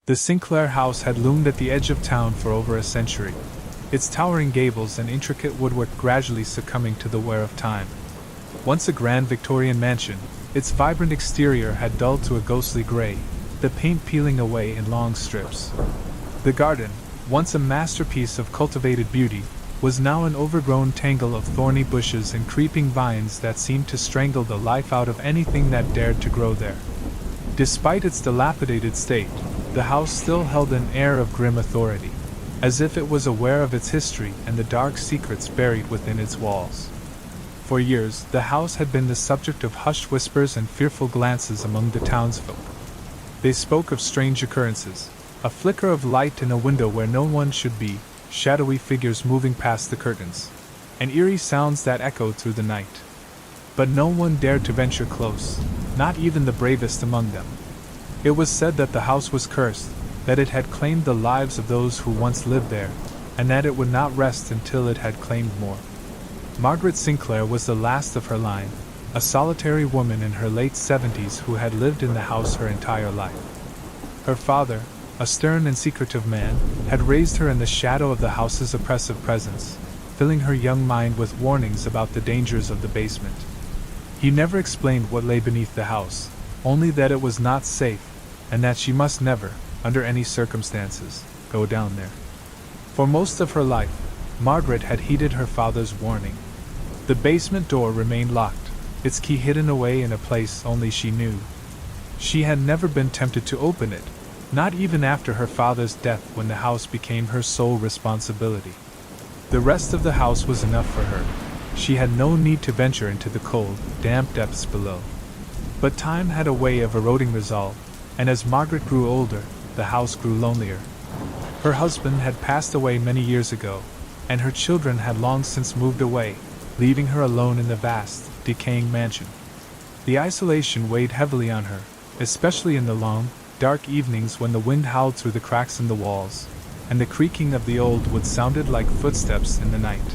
The Sinclair house had loomed at the edge of town for over a century, its towering gables and intricate woodwork gradually succumbing to the wear of time. Once a grand Victorian mansion, its vibrant exterior had dulled to a ghostly gray, the paint peeling away in long strips. The garden, once a masterpiece of cultivated beauty, was now an overgrown tangle of thorny bushes and creeping vines that seemed to strangle the life out of anything that dared to grow there. Despite its dilapidated state, the house still held an air of grim authority, as if it was aware of its history and the dark secrets buried within its walls. For years, the house had been the subject of hushed whispers and fearful glances among the townsfolk. They spoke of strange occurrences, a flicker of light in a window where no one should be, shadowy figures moving past the curtains, and eerie sounds that echoed through the night. But no one dared to venture close, not even the bravest among them. It was said that the house was cursed, that it had claimed the lives of those who once lived there, and that it would not rest until it had claimed more. Margaret Sinclair was the last of her line, a solitary woman in her late 70s who had lived in the house her entire life. Her father, a stern and secretive man, had raised her in the shadow of the house's oppressive presence, filling her young mind with warnings about the dangers of the basement. He never explained what lay beneath the house, only that it was not safe, and that she must never, under any circumstances, go down there. For most of her life, Margaret had heeded her father's warning. The basement door remained locked, its key hidden away in a place only she knew. She had never been tempted to open it, not even after her father's death when the house became her sole responsibility. The rest of the house was enough for her. She had no need to venture into the cold, damp depths below. But time had a way of eroding resolve, and as Margaret grew older, the house grew lonelier. Her husband had passed away many years ago, and her children had long since moved away, leaving her alone in the vast, decaying mansion. The isolation weighed heavily on her, especially in the long, dark evenings when the wind howled through the cracks in the walls, and the creaking of the old wood sounded like footsteps in the night.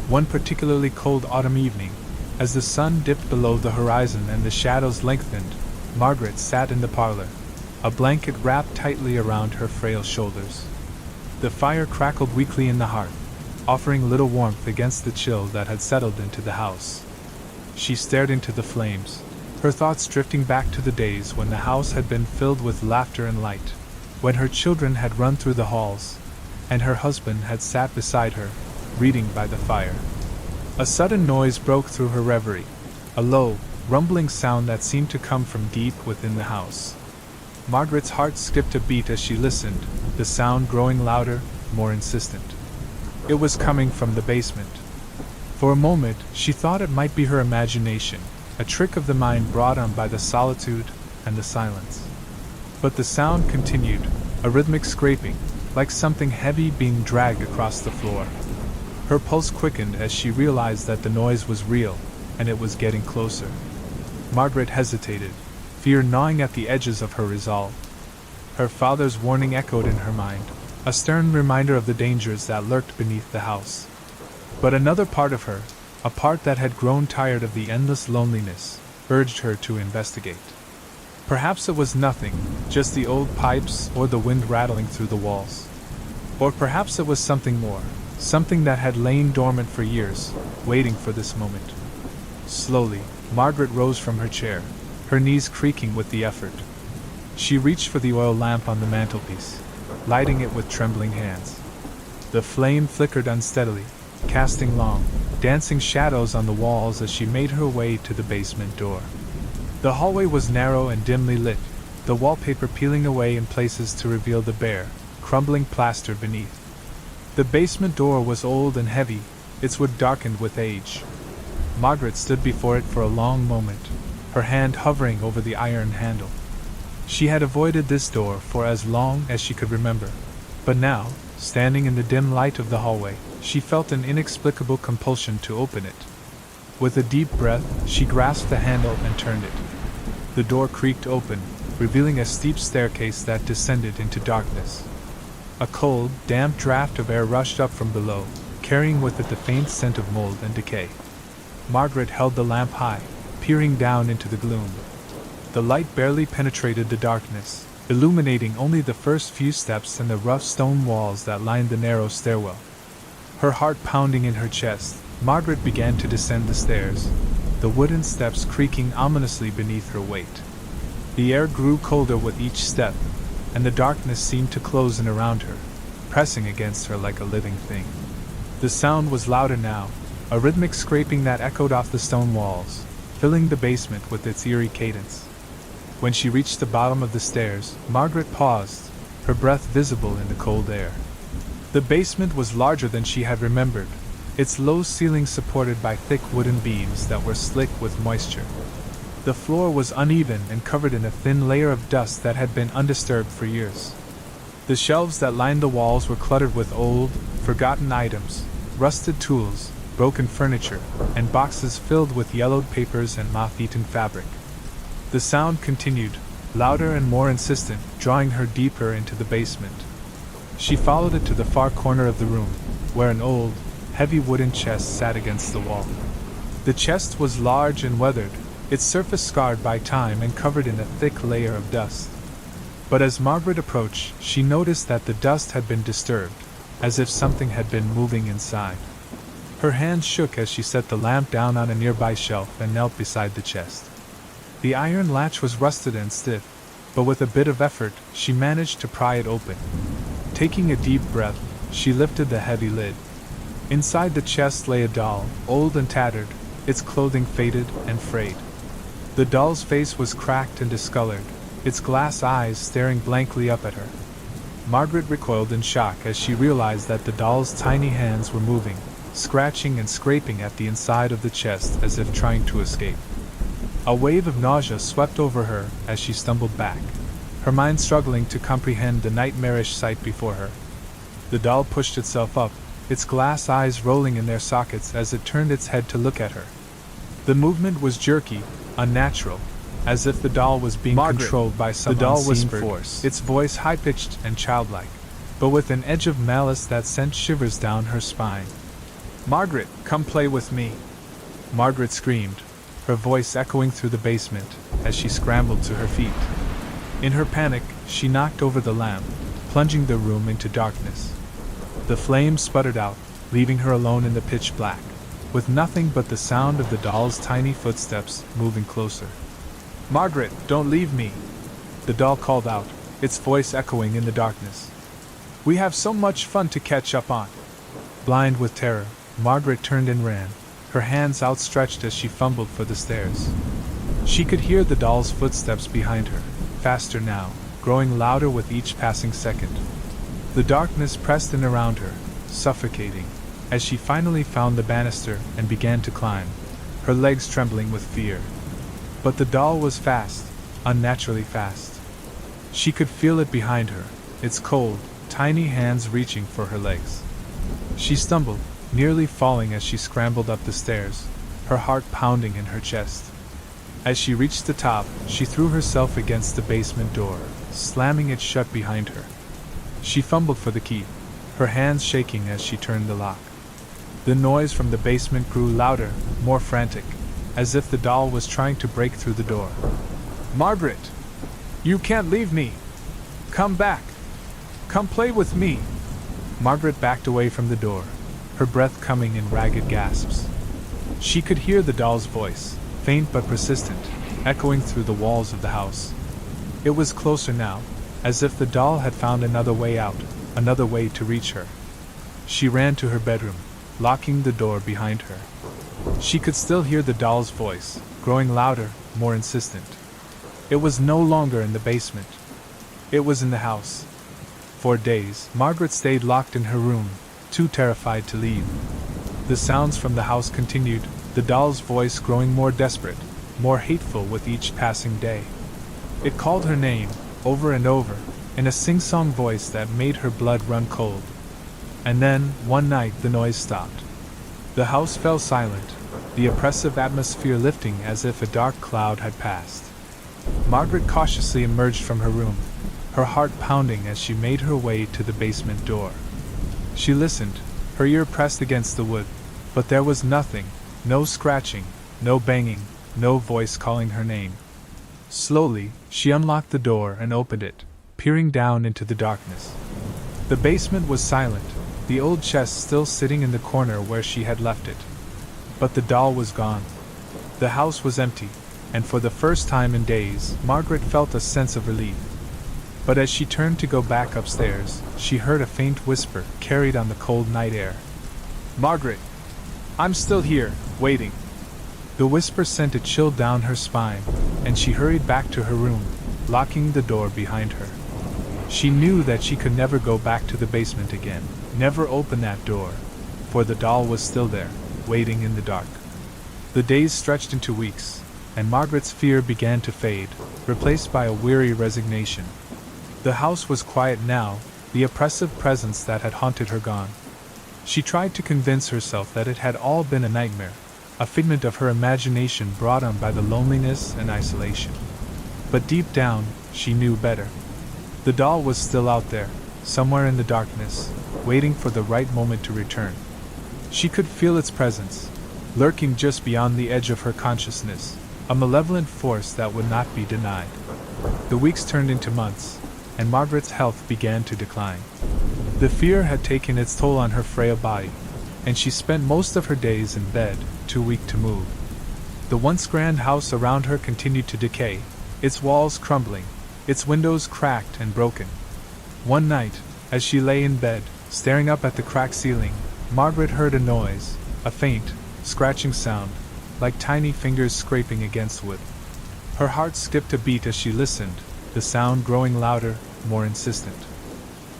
One particularly cold autumn evening, as the sun dipped below the horizon and the shadows lengthened, Margaret sat in the parlor, a blanket wrapped tightly around her frail shoulders. The fire crackled weakly in the hearth, offering little warmth against the chill that had settled into the house. She stared into the flames, her thoughts drifting back to the days when the house had been filled with laughter and light, when her children had run through the halls, and her husband had sat beside her, reading by the fire. A sudden noise broke through her reverie, a low, rumbling sound that seemed to come from deep within the house. Margaret's heart skipped a beat as she listened, the sound growing louder, more insistent. It was coming from the basement. For a moment, she thought it might be her imagination, a trick of the mind brought on by the solitude and the silence. But the sound continued, a rhythmic scraping, like something heavy being dragged across the floor. Her pulse quickened as she realized that the noise was real, and it was getting closer. Margaret hesitated, fear gnawing at the edges of her resolve. Her father's warning echoed in her mind, a stern reminder of the dangers that lurked beneath the house. But another part of her, a part that had grown tired of the endless loneliness, urged her to investigate. Perhaps it was nothing, just the old pipes or the wind rattling through the walls. Or perhaps it was something more, something that had lain dormant for years, waiting for this moment. Slowly, Margaret rose from her chair, her knees creaking with the effort. She reached for the oil lamp on the mantelpiece, lighting it with trembling hands. The flame flickered unsteadily, casting long, dancing shadows on the walls as she made her way to the basement door. The hallway was narrow and dimly lit, the wallpaper peeling away in places to reveal the bare, crumbling plaster beneath. The basement door was old and heavy, its wood darkened with age. Margaret stood before it for a long moment, her hand hovering over the iron handle. She had avoided this door for as long as she could remember, but now, standing in the dim light of the hallway, she felt an inexplicable compulsion to open it. With a deep breath, she grasped the handle and turned it. The door creaked open, revealing a steep staircase that descended into darkness. A cold, damp draft of air rushed up from below, carrying with it the faint scent of mold and decay. Margaret held the lamp high, peering down into the gloom. The light barely penetrated the darkness, illuminating only the first few steps and the rough stone walls that lined the narrow stairwell. Her heart pounding in her chest, Margaret began to descend the stairs, the wooden steps creaking ominously beneath her weight. The air grew colder with each step, and the darkness seemed to close in around her, pressing against her like a living thing. The sound was louder now, a rhythmic scraping that echoed off the stone walls, filling the basement with its eerie cadence. When she reached the bottom of the stairs, Margaret paused, her breath visible in the cold air. The basement was larger than she had remembered, its low ceiling supported by thick wooden beams that were slick with moisture. The floor was uneven and covered in a thin layer of dust that had been undisturbed for years. The shelves that lined the walls were cluttered with old, forgotten items, rusted tools, broken furniture, and boxes filled with yellowed papers and moth-eaten fabric. The sound continued, louder and more insistent, drawing her deeper into the basement. She followed it to the far corner of the room, where an old, heavy wooden chest sat against the wall. The chest was large and weathered, its surface scarred by time and covered in a thick layer of dust. But as Margaret approached, she noticed that the dust had been disturbed, as if something had been moving inside. Her hands shook as she set the lamp down on a nearby shelf and knelt beside the chest. The iron latch was rusted and stiff, but with a bit of effort, she managed to pry it open. Taking a deep breath, she lifted the heavy lid. Inside the chest lay a doll, old and tattered, its clothing faded and frayed. The doll's face was cracked and discolored, its glass eyes staring blankly up at her. Margaret recoiled in shock as she realized that the doll's tiny hands were moving, scratching and scraping at the inside of the chest as if trying to escape. A wave of nausea swept over her as she stumbled back, her mind struggling to comprehend the nightmarish sight before her. The doll pushed itself up, its glass eyes rolling in their sockets as it turned its head to look at her. The movement was jerky, unnatural, as if the doll was being controlled by some unseen force, its voice high-pitched and childlike, but with an edge of malice that sent shivers down her spine. "Margaret, come play with me!" Margaret screamed, her voice echoing through the basement as she scrambled to her feet. In her panic, she knocked over the lamp, plunging the room into darkness. The flames sputtered out, leaving her alone in the pitch black, with nothing but the sound of the doll's tiny footsteps moving closer. "Margaret, don't leave me!" the doll called out, its voice echoing in the darkness. "We have so much fun to catch up on." Blind with terror, Margaret turned and ran, her hands outstretched as she fumbled for the stairs. She could hear the doll's footsteps behind her, faster now, growing louder with each passing second. The darkness pressed in around her, suffocating, as she finally found the banister and began to climb, her legs trembling with fear. But the doll was fast, unnaturally fast. She could feel it behind her, its cold, tiny hands reaching for her legs. She stumbled, nearly falling as she scrambled up the stairs, her heart pounding in her chest. As she reached the top, she threw herself against the basement door, slamming it shut behind her. She fumbled for the key, her hands shaking as she turned the lock. The noise from the basement grew louder, more frantic, as if the doll was trying to break through the door. "Margaret! You can't leave me! Come back! Come play with me!" Margaret backed away from the door, her breath coming in ragged gasps. She could hear the doll's voice, faint but persistent, echoing through the walls of the house. It was closer now, as if the doll had found another way out, another way to reach her. She ran to her bedroom, locking the door behind her. She could still hear the doll's voice, growing louder, more insistent. It was no longer in the basement. It was in the house. For days, Margaret stayed locked in her room, too terrified to leave. The sounds from the house continued, the doll's voice growing more desperate, more hateful with each passing day. It called her name, over and over, in a sing-song voice that made her blood run cold. And then, one night, the noise stopped. The house fell silent, the oppressive atmosphere lifting as if a dark cloud had passed. Margaret cautiously emerged from her room, her heart pounding as she made her way to the basement door. She listened, her ear pressed against the wood, but there was nothing, no scratching, no banging, no voice calling her name. Slowly, she unlocked the door and opened it, peering down into the darkness. The basement was silent, the old chest still sitting in the corner where she had left it. But the doll was gone. The house was empty, and for the first time in days, Margaret felt a sense of relief. But as she turned to go back upstairs, she heard a faint whisper carried on the cold night air. "Margaret! I'm still here, waiting." The whisper sent a chill down her spine, and she hurried back to her room, locking the door behind her. She knew that she could never go back to the basement again, never open that door, for the doll was still there, waiting in the dark. The days stretched into weeks, and Margaret's fear began to fade, replaced by a weary resignation. The house was quiet now, the oppressive presence that had haunted her gone. She tried to convince herself that it had all been a nightmare, a figment of her imagination brought on by the loneliness and isolation. But deep down, she knew better. The doll was still out there, somewhere in the darkness, waiting for the right moment to return. She could feel its presence, lurking just beyond the edge of her consciousness, a malevolent force that would not be denied. The weeks turned into months, and Margaret's health began to decline. The fear had taken its toll on her frail body, and she spent most of her days in bed, too weak to move. The once grand house around her continued to decay, its walls crumbling, its windows cracked and broken. One night, as she lay in bed, staring up at the cracked ceiling, Margaret heard a noise, a faint, scratching sound, like tiny fingers scraping against wood. Her heart skipped a beat as she listened, the sound growing louder, more insistent.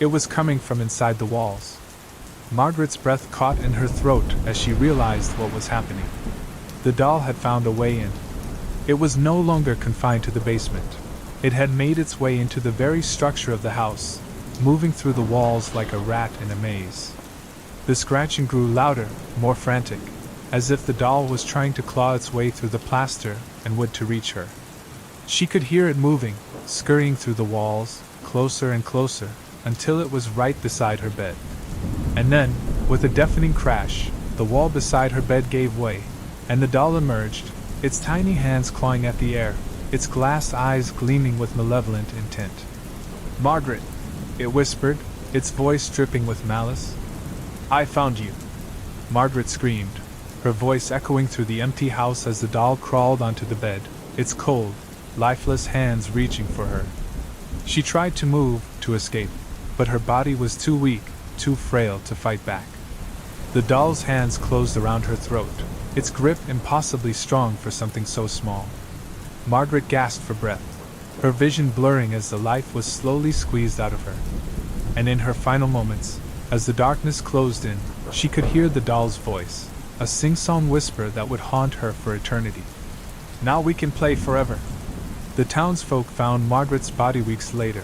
It was coming from inside the walls. Margaret's breath caught in her throat as she realized what was happening. The doll had found a way in. It was no longer confined to the basement. It had made its way into the very structure of the house, moving through the walls like a rat in a maze. The scratching grew louder, more frantic, as if the doll was trying to claw its way through the plaster and wood to reach her. She could hear it moving, scurrying through the walls, closer and closer, until it was right beside her bed. And then, with a deafening crash, the wall beside her bed gave way, and the doll emerged, its tiny hands clawing at the air, its glass eyes gleaming with malevolent intent. "Margaret," it whispered, its voice dripping with malice. "I found you." Margaret screamed, her voice echoing through the empty house as the doll crawled onto the bed, its cold, lifeless hands reaching for her. She tried to move, to escape, but her body was too weak, too frail to fight back. The doll's hands closed around her throat, its grip impossibly strong for something so small. Margaret gasped for breath, her vision blurring as the life was slowly squeezed out of her. And in her final moments, as the darkness closed in, she could hear the doll's voice, a sing-song whisper that would haunt her for eternity. "Now we can play forever." The townsfolk found Margaret's body weeks later,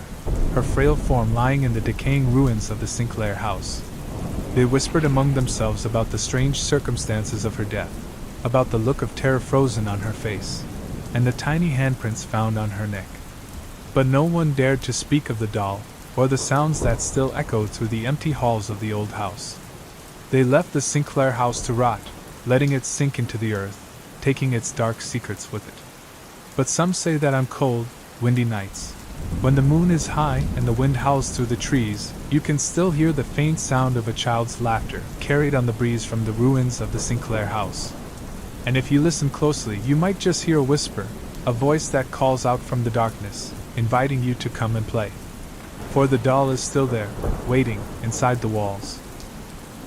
her frail form lying in the decaying ruins of the Sinclair house. They whispered among themselves about the strange circumstances of her death, about the look of terror frozen on her face, and the tiny handprints found on her neck. But no one dared to speak of the doll, or the sounds that still echoed through the empty halls of the old house. They left the Sinclair house to rot, letting it sink into the earth, taking its dark secrets with it. But some say that on cold, windy nights, when the moon is high and the wind howls through the trees, you can still hear the faint sound of a child's laughter carried on the breeze from the ruins of the Sinclair house. And if you listen closely, you might just hear a whisper, a voice that calls out from the darkness, inviting you to come and play. For the doll is still there, waiting, inside the walls.